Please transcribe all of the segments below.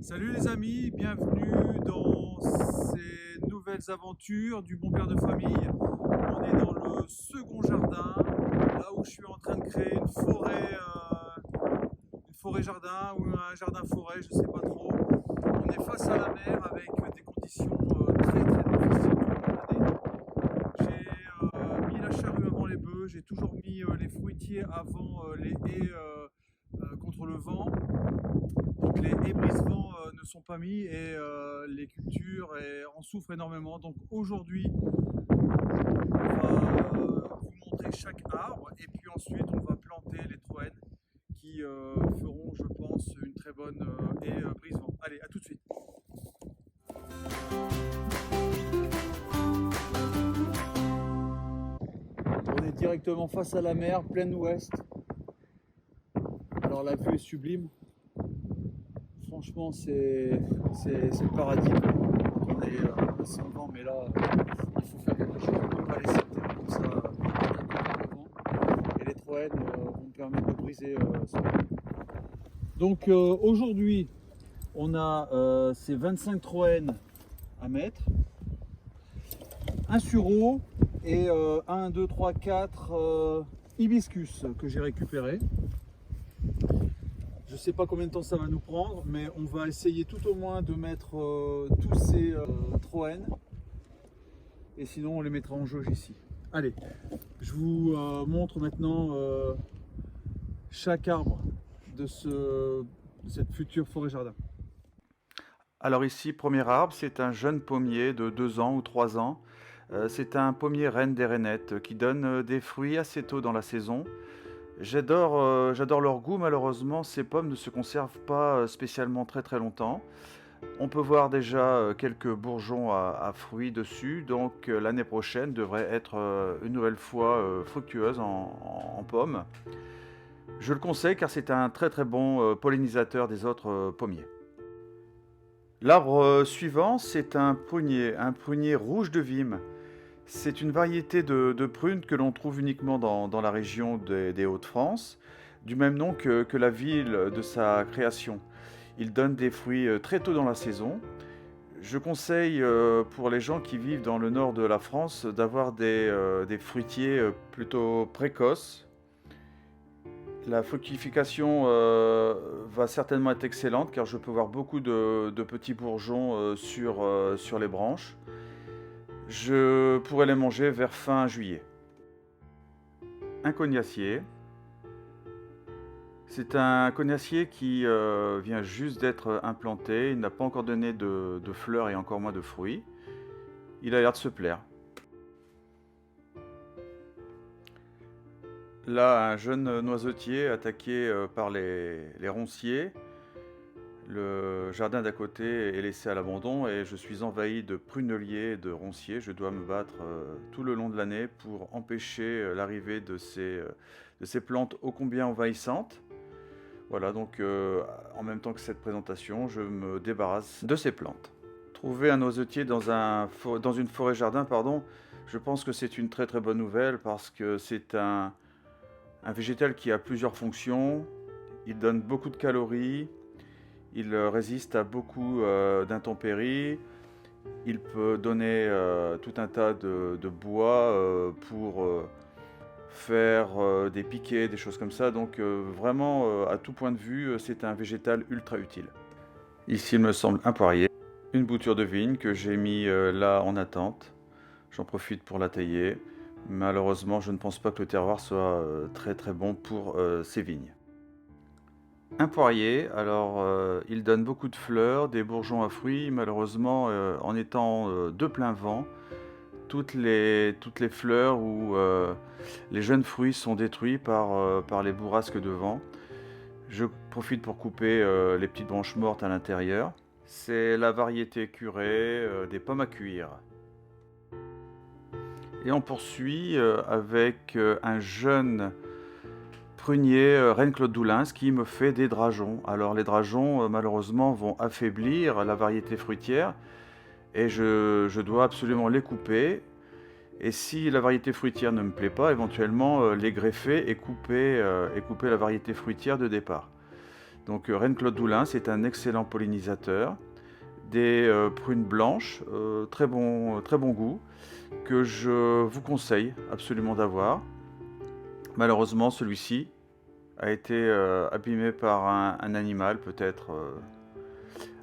Salut les amis, bienvenue dans ces nouvelles aventures du bon père de famille. On est dans le second jardin, là où je suis en train de créer une forêt jardin ou un jardin forêt, je sais pas trop. On est face à la mer avec des conditions très très difficiles toute l'année. J'ai mis la charrue avant les bœufs, j'ai toujours mis les fruitiers avant les haies contre le vent. Donc les haies brise-vent ne sont pas mis et les cultures en souffrent énormément. Donc aujourd'hui, on va vous montrer chaque arbre et puis ensuite on va planter les troènes qui feront, je pense, une très bonne haie brise-vent. Allez, à tout de suite. On est directement face à la mer, plein ouest. Alors la vue est sublime. Franchement, c'est le paradis. On est sans vent, mais là, il faut faire quelque chose. On ne peut pas laisser le terrain comme ça attaquer par le vent. Et les troènes vont me permettre de briser ce vent. Donc aujourd'hui, on a ces 25 troènes à mettre, un sureau et 1, 2, 3, 4 hibiscus que j'ai récupérés. Je ne sais pas combien de temps ça va nous prendre, mais on va essayer tout au moins de mettre tous ces troènes. Et sinon, on les mettra en jauge ici. Allez, je vous montre maintenant chaque arbre de cette future forêt-jardin. Alors ici, premier arbre, c'est un jeune pommier de 2 ans ou 3 ans. C'est un pommier reine des rainettes qui donne des fruits assez tôt dans la saison. J'adore leur goût, malheureusement, ces pommes ne se conservent pas spécialement très longtemps. On peut voir déjà quelques bourgeons à fruits dessus, donc l'année prochaine devrait être une nouvelle fois fructueuse en pommes. Je le conseille car c'est un très bon pollinisateur des autres pommiers. L'arbre suivant, c'est un prunier rouge de Vime. C'est une variété de prunes que l'on trouve uniquement dans la région des Hauts-de-France, du même nom que la ville de sa création. Il donne des fruits très tôt dans la saison. Je conseille pour les gens qui vivent dans le nord de la France d'avoir des fruitiers plutôt précoces. La fructification va certainement être excellente car je peux voir beaucoup de petits bourgeons sur les branches. Je pourrais les manger vers fin juillet. Un cognacier. C'est un cognacier qui vient juste d'être implanté. Il n'a pas encore donné de fleurs et encore moins de fruits. Il a l'air de se plaire. Là, un jeune noisetier attaqué par les ronciers. Le jardin d'à côté est laissé à l'abandon et je suis envahi de pruneliers et de ronciers. Je dois me battre tout le long de l'année pour empêcher l'arrivée de ces plantes ô combien envahissantes. Voilà, donc en même temps que cette présentation, je me débarrasse de ces plantes. Trouver un noisetier dans une forêt-jardin, je pense que c'est une très bonne nouvelle parce que c'est un végétal qui a plusieurs fonctions. Il donne beaucoup de calories. Il résiste à beaucoup d'intempéries. Il peut donner tout un tas de bois pour faire des piquets, des choses comme ça. Donc vraiment, à tout point de vue, c'est un végétal ultra utile. Ici, il me semble un poirier. Une bouture de vigne que j'ai mis là en attente. J'en profite pour la tailler. Malheureusement, je ne pense pas que le terroir soit très bon pour ces vignes. Un poirier, alors il donne beaucoup de fleurs, des bourgeons à fruits. Malheureusement, en étant de plein vent, toutes les fleurs ou les jeunes fruits sont détruits par les bourrasques de vent. Je profite pour couper les petites branches mortes à l'intérieur. C'est la variété curée des pommes à cuire. Et on poursuit avec un jeune prunier Reine-Claude Doulins qui me fait des drageons. Alors les drageons malheureusement vont affaiblir la variété fruitière et je dois absolument les couper. Et si la variété fruitière ne me plaît pas, éventuellement les greffer et couper la variété fruitière de départ. Donc Reine Claude Doulin, c'est un excellent pollinisateur. Des prunes blanches, très bon goût, que je vous conseille absolument d'avoir. Malheureusement, celui-ci a été abîmé par un animal, peut-être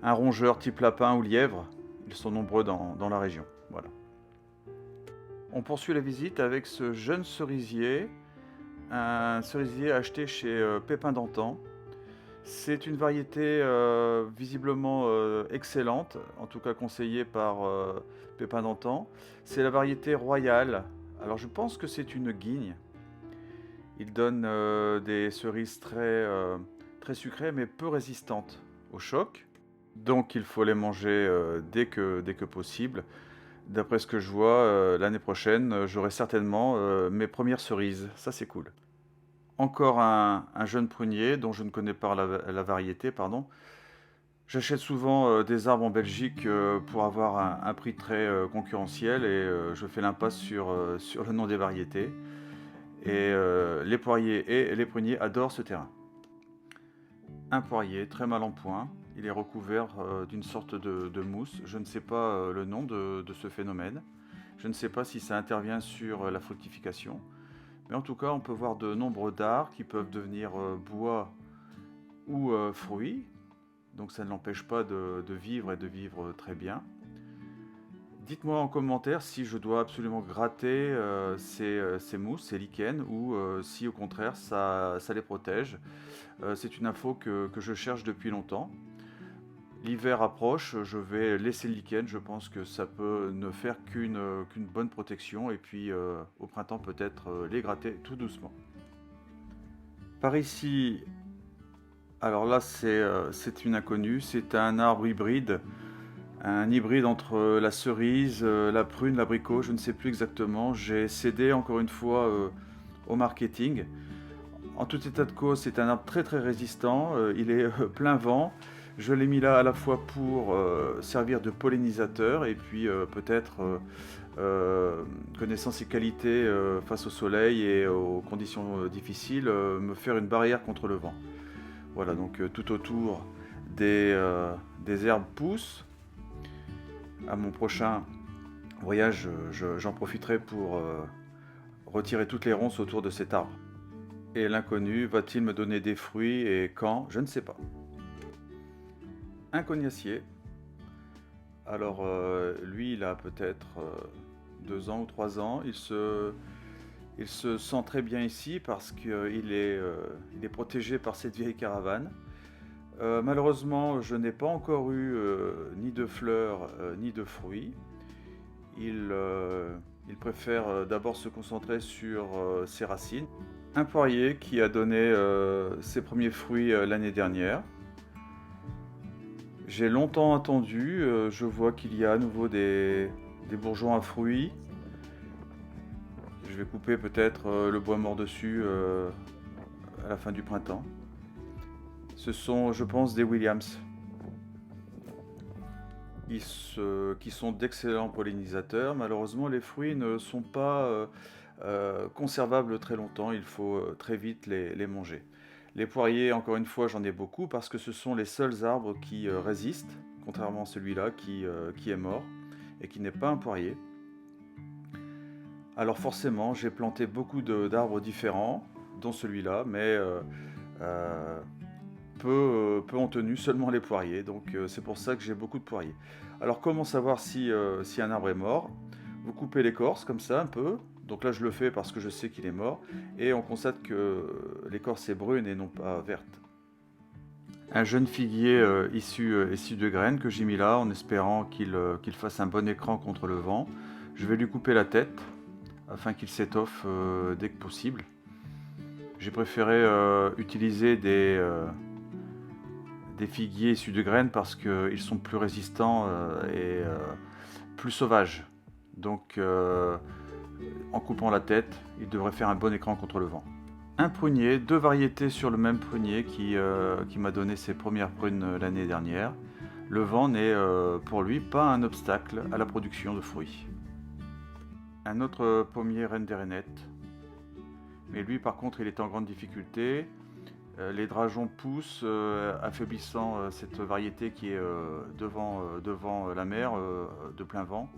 un rongeur type lapin ou lièvre. Ils sont nombreux dans la région. Voilà. On poursuit la visite avec ce jeune cerisier, un cerisier acheté chez Pépin d'Antan. C'est une variété visiblement excellente, en tout cas conseillée par Pépin d'Antan. C'est la variété royale. Alors je pense que c'est une guigne. Il donne des cerises très sucrées mais peu résistantes au choc. Donc il faut les manger dès que possible. D'après ce que je vois, l'année prochaine, j'aurai certainement mes premières cerises. Ça, c'est cool. Encore un jeune prunier dont je ne connais pas la variété, pardon. J'achète souvent des arbres en Belgique pour avoir un prix très concurrentiel et je fais l'impasse sur le nom des variétés. Et les poiriers et les pruniers adorent ce terrain. Un poirier très mal en point. Il est recouvert d'une sorte de mousse. Je ne sais pas le nom de ce phénomène. Je ne sais pas si ça intervient sur la fructification. Mais en tout cas, on peut voir de nombreux dards qui peuvent devenir bois ou fruits. Donc ça ne l'empêche pas de vivre et de vivre très bien. Dites-moi en commentaire si je dois absolument gratter ces mousses, ces lichens, ou si au contraire ça les protège. C'est une info que je cherche depuis longtemps. L'hiver approche, je vais laisser le lichen, je pense que ça peut ne faire qu'une bonne protection, et puis au printemps peut-être les gratter tout doucement. Par ici, alors là c'est une inconnue, c'est un arbre hybride, un hybride entre la cerise, la prune, l'abricot, je ne sais plus exactement. J'ai cédé encore une fois au marketing. En tout état de cause, c'est un arbre très résistant, il est plein vent. Je l'ai mis là à la fois pour servir de pollinisateur et puis peut-être, connaissant ses qualités face au soleil et aux conditions difficiles, me faire une barrière contre le vent. Voilà, donc tout autour des herbes poussent. À mon prochain voyage, j'en profiterai pour retirer toutes les ronces autour de cet arbre. Et l'inconnu va-t-il me donner des fruits et quand? Je ne sais pas. Un cognacier. Alors lui, il a peut-être 2 ans ou 3 ans. Il se sent très bien ici parce qu'il est protégé par cette vieille caravane. Malheureusement, je n'ai pas encore eu ni de fleurs ni de fruits. Il préfère d'abord se concentrer sur ses racines. Un poirier qui a donné ses premiers fruits l'année dernière. J'ai longtemps attendu, je vois qu'il y a à nouveau des bourgeons à fruits. Je vais couper peut-être le bois mort dessus à la fin du printemps. Ce sont, je pense, des Williams qui sont d'excellents pollinisateurs. Malheureusement, les fruits ne sont pas conservables très longtemps, il faut très vite les manger. Les poiriers, encore une fois, j'en ai beaucoup parce que ce sont les seuls arbres qui résistent, contrairement à celui-là qui est mort et qui n'est pas un poirier. Alors forcément, j'ai planté beaucoup d'arbres différents, dont celui-là, mais peu ont tenu, seulement les poiriers, donc c'est pour ça que j'ai beaucoup de poiriers. Alors comment savoir si un arbre est mort? Vous coupez l'écorce comme ça un peu, donc là je le fais parce que je sais qu'il est mort, et on constate que l'écorce est brune et non pas verte. Un jeune figuier issu de graines que j'ai mis là en espérant qu'il fasse un bon écran contre le vent. Je vais lui couper la tête afin qu'il s'étoffe dès que possible. J'ai préféré utiliser des figuiers issus de graines parce qu'ils sont plus résistants et plus sauvages. Donc en coupant la tête, il devrait faire un bon écran contre le vent. Un prunier, 2 variétés sur le même prunier qui m'a donné ses premières prunes l'année dernière. Le vent n'est pour lui pas un obstacle à la production de fruits. Un autre pommier Reine des Rainettes, mais lui par contre il est en grande difficulté. Les drageons poussent, affaiblissant cette variété qui est devant la mer, de plein vent.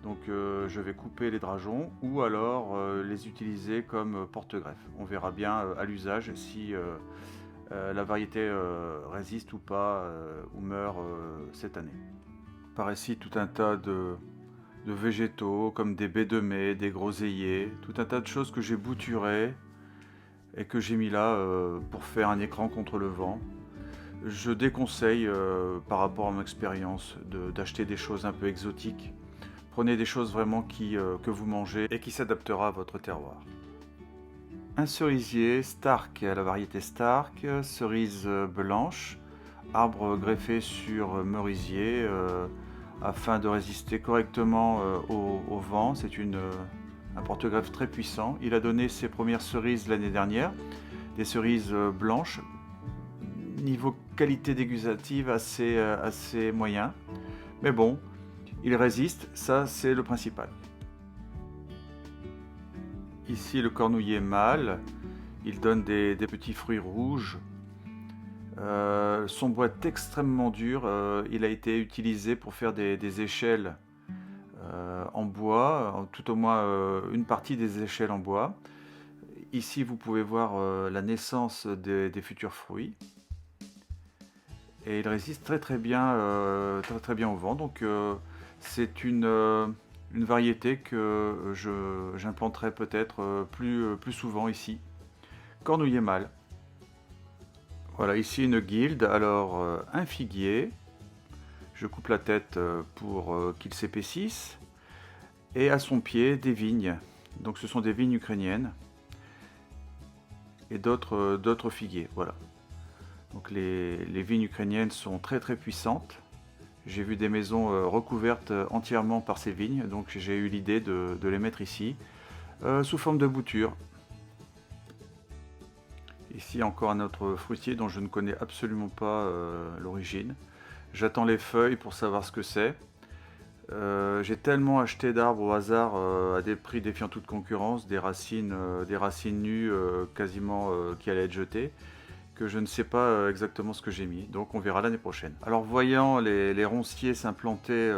Donc je vais couper les drageons ou alors les utiliser comme porte-greffe. On verra bien à l'usage si la variété résiste ou pas ou meurt cette année. Par ici tout un tas de végétaux comme des baies de mai, des groseilliers, tout un tas de choses que j'ai bouturées et que j'ai mis là pour faire un écran contre le vent. Je déconseille par rapport à mon expérience d'acheter des choses un peu exotiques. Prenez des choses vraiment que vous mangez et qui s'adaptera à votre terroir. Un cerisier Stark à la variété Stark, cerise blanche, arbre greffé sur merisier afin de résister correctement au vent. C'est un porte-greffe très puissant. Il a donné ses premières cerises l'année dernière, des cerises blanches, niveau qualité dégustative assez moyen, mais bon, il résiste, ça c'est le principal. Ici le cornouiller mâle, il donne des petits fruits rouges. Son bois est extrêmement dur, il a été utilisé pour faire des échelles en bois, tout au moins une partie des échelles en bois. Ici vous pouvez voir la naissance des futurs fruits. Et il résiste très bien au vent, donc c'est une variété que j'implanterai peut-être plus souvent ici. Cornouiller mâle. Voilà, ici une guilde, alors un figuier, je coupe la tête pour qu'il s'épaississe, et à son pied des vignes, donc ce sont des vignes ukrainiennes, et d'autres figuiers, voilà. Donc les vignes ukrainiennes sont très puissantes. J'ai vu des maisons recouvertes entièrement par ces vignes, donc j'ai eu l'idée de les mettre ici, sous forme de bouture. Ici encore un autre fruitier dont je ne connais absolument pas l'origine. J'attends les feuilles pour savoir ce que c'est. J'ai tellement acheté d'arbres au hasard à des prix défiant toute concurrence, des racines nues quasiment qui allaient être jetées, que je ne sais pas exactement ce que j'ai mis, donc on verra l'année prochaine. Alors voyant les ronciers s'implanter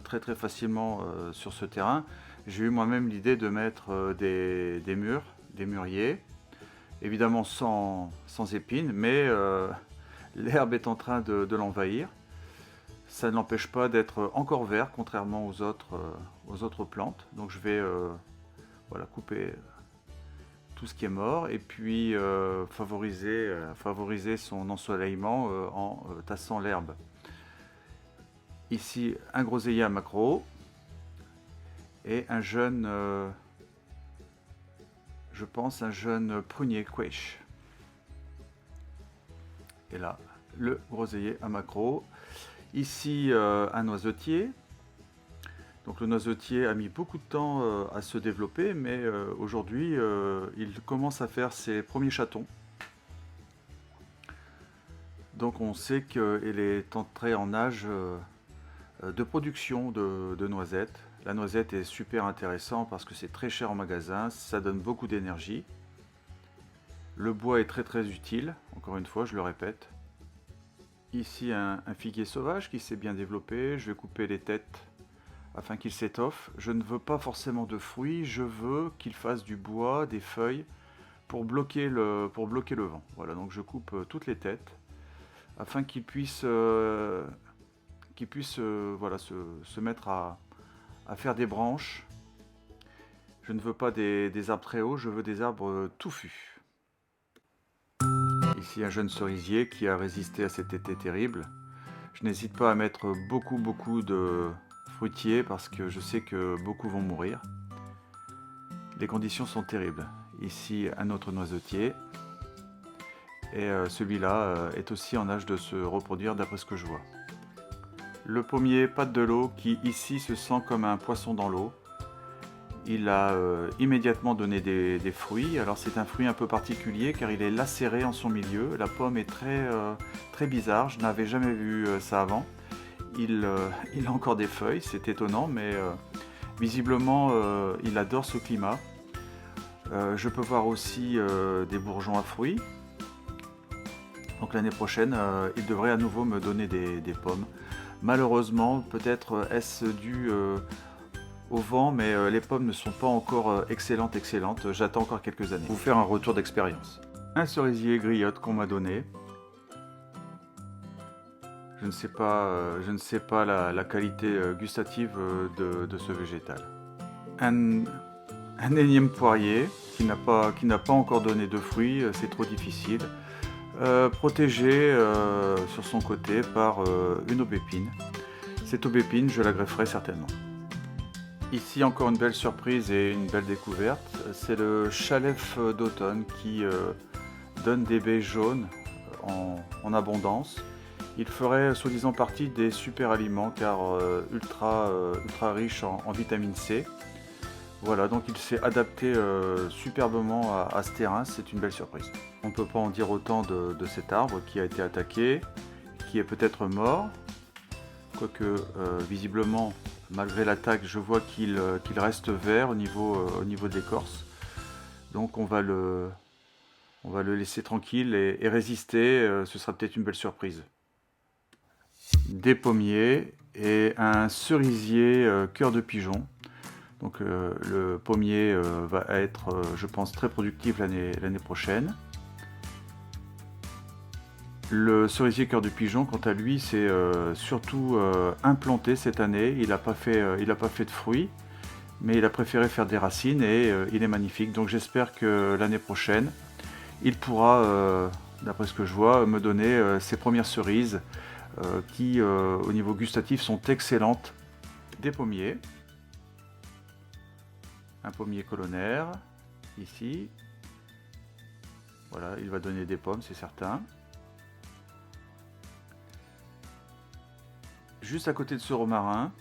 très facilement sur ce terrain, j'ai eu moi-même l'idée de mettre des mûriers, évidemment sans épines, mais l'herbe est en train de l'envahir. Ça ne l'empêche pas d'être encore vert, contrairement aux autres plantes, donc je vais voilà, couper tout ce qui est mort et puis favoriser son ensoleillement en tassant l'herbe. Ici un groseillier à maquereau et un jeune, je pense un jeune prunier quaich. Et là le groseillier à maquereau. Ici un noisetier. Donc le noisetier a mis beaucoup de temps à se développer, mais aujourd'hui il commence à faire ses premiers chatons. Donc on sait qu'il est entré en âge de production de noisettes. La noisette est super intéressante parce que c'est très cher en magasin, ça donne beaucoup d'énergie. Le bois est très utile, encore une fois je le répète. Ici un figuier sauvage qui s'est bien développé, je vais couper les têtes afin qu'il s'étoffe. Je ne veux pas forcément de fruits, je veux qu'il fasse du bois, des feuilles pour bloquer le vent. Voilà, donc je coupe toutes les têtes afin qu'il puisse, voilà, se mettre à faire des branches. Je ne veux pas des arbres très hauts, je veux des arbres touffus. Ici un jeune cerisier qui a résisté à cet été terrible. Je n'hésite pas à mettre beaucoup de fruitiers parce que je sais que beaucoup vont mourir. Les conditions sont terribles. Ici un autre noisetier et celui-là est aussi en âge de se reproduire d'après ce que je vois. Le pommier patte de l'eau qui ici se sent comme un poisson dans l'eau. Il a immédiatement donné des fruits. Alors c'est un fruit un peu particulier car il est lacéré en son milieu. La pomme est très bizarre, je n'avais jamais vu ça avant. Il a encore des feuilles, c'est étonnant, mais visiblement il adore ce climat. Je peux voir aussi des bourgeons à fruits. Donc l'année prochaine, il devrait à nouveau me donner des pommes. Malheureusement, peut-être est-ce dû au vent, mais les pommes ne sont pas encore excellentes. J'attends encore quelques années. Pour vous faire un retour d'expérience. Un cerisier griotte qu'on m'a donné. Je ne sais pas la qualité gustative de ce végétal. Un énième poirier qui n'a pas encore donné de fruits, c'est trop difficile. Protégé sur son côté par une aubépine. Cette aubépine, je la grefferai certainement. Ici encore une belle surprise et une belle découverte, c'est le chalef d'automne qui donne des baies jaunes en abondance. Il ferait soi-disant partie des super aliments car ultra riche en vitamine C. Voilà, donc il s'est adapté superbement à ce terrain, c'est une belle surprise. On ne peut pas en dire autant de cet arbre qui a été attaqué, qui est peut-être mort, quoique visiblement, malgré l'attaque, je vois qu'il reste vert au niveau de l'écorce. Donc on va le laisser tranquille et résister, ce sera peut-être une belle surprise. Des pommiers et un cerisier cœur de pigeon. Donc le pommier va être, je pense, très productif l'année prochaine. Le cerisier cœur de pigeon, quant à lui, c'est surtout implanté cette année. Il n'a pas fait de fruits, mais il a préféré faire des racines et il est magnifique. Donc j'espère que l'année prochaine, il pourra, d'après ce que je vois, me donner ses premières cerises qui, au niveau gustatif, sont excellentes. Des pommiers. Un pommier colonnaire, ici. Voilà, il va donner des pommes, c'est certain. Juste à côté de ce romarin,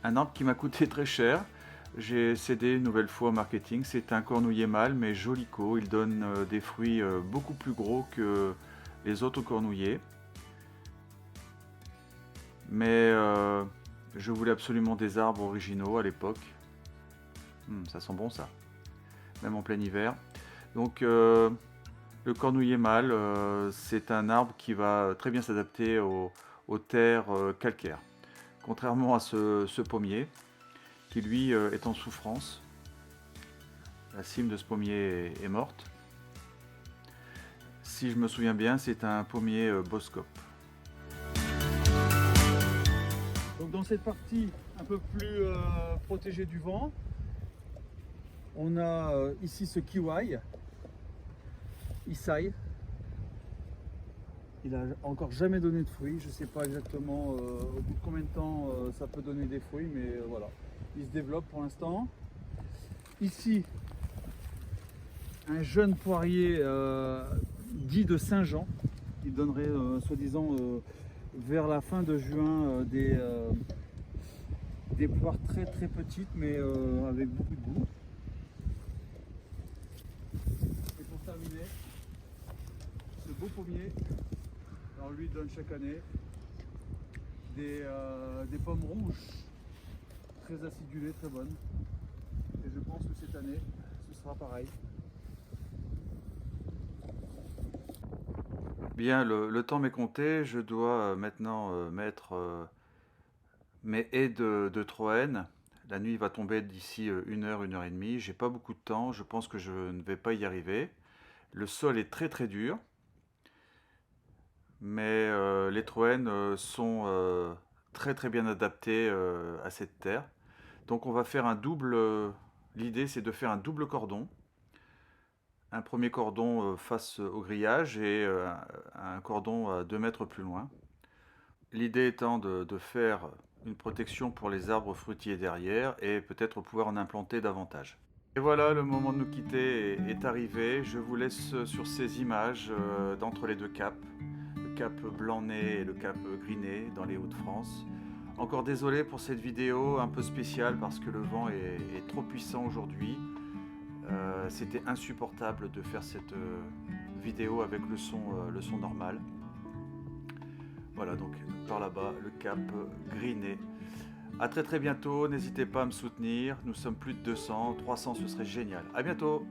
un arbre qui m'a coûté très cher. J'ai cédé une nouvelle fois au marketing. C'est un cornouiller mâle, mais jolico. Il donne des fruits beaucoup plus gros que les autres cornouillers. Mais je voulais absolument des arbres originaux à l'époque. Ça sent bon ça, même en plein hiver. Donc le cornouiller mâle, c'est un arbre qui va très bien s'adapter aux terres calcaires. Contrairement à ce pommier, qui lui est en souffrance. La cime de ce pommier est morte. Si je me souviens bien, c'est un pommier Boskop. Donc dans cette partie un peu plus protégée du vent, on a ici ce kiwai, Isai. Il n'a encore jamais donné de fruits. Je ne sais pas exactement au bout de combien de temps ça peut donner des fruits, mais voilà. Il se développe pour l'instant. Ici, un jeune poirier dit de Saint-Jean. Il donnerait soi-disant vers la fin de juin des poires très très petites, mais avec beaucoup de goût. Et pour terminer, ce beau pommier, alors lui donne chaque année des pommes rouges, très acidulées, très bonnes. Et je pense que cette année, ce sera pareil. Bien, le temps m'est compté. Je dois maintenant mettre mes haies de Troène. La nuit va tomber d'ici 1 heure et demie. J'ai pas beaucoup de temps. Je pense que je ne vais pas y arriver. Le sol est très très dur. Mais les Troènes sont très très bien adaptés à cette terre. Donc on va faire un double. L'idée c'est de faire un double cordon. Un premier cordon face au grillage et un cordon à 2 mètres plus loin. L'idée étant de faire une protection pour les arbres fruitiers derrière et peut-être pouvoir en implanter davantage. Et voilà, le moment de nous quitter est arrivé. Je vous laisse sur ces images d'entre les deux caps. Le cap Blanc-Nez et le cap Gris-Nez dans les Hauts-de-France. Encore désolé pour cette vidéo un peu spéciale parce que le vent est trop puissant aujourd'hui. C'était insupportable de faire cette vidéo avec le son normal. Voilà, donc par là-bas, le cap Gris-Nez. A très très bientôt, n'hésitez pas à me soutenir. Nous sommes plus de 200, 300, ce serait génial. À bientôt.